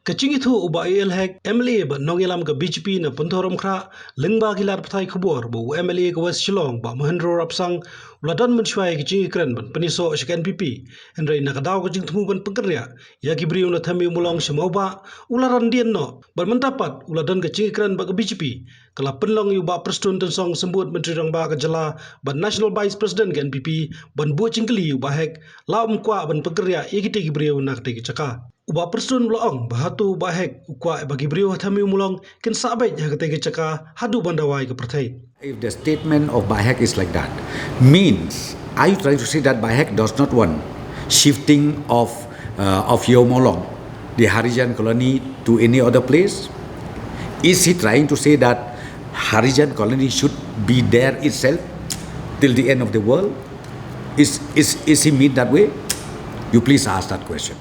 Kacing itu ubah hek MLA ba nongilam ke BJP na puntorom kra lengba gilar patai kubor ba MLA ke West Shillong ba Mahendra Rapsang uladan mencuai kacing ikran ban peniso shik NPP henry na kadaw kacing temu ban pekerja ya kibriu na thami mulong semau ba ularan dien no ban mendapat uladan kacing ikran ba ke BJP kala penlong yu ba prestun tensong sembut menteri rang ba ke jela ban National Vice President ke NPP ban bu cingkeli yu ba hek laum kwa ban pekerja ikiti kibriu na kati caka uba persun mulaong bahatu bahek ukwa bagi beriu thami mulong kin sabai ya kete caka hadu bandawai ke perthai. If the statement of Bahek is like that, means are you trying to say that Bahek does not want shifting of Yomolong, the Harijan colony, to any other place? Is he trying to say that Harijan colony should be there itself till the end of the world? Is he mean that way? You please ask that question.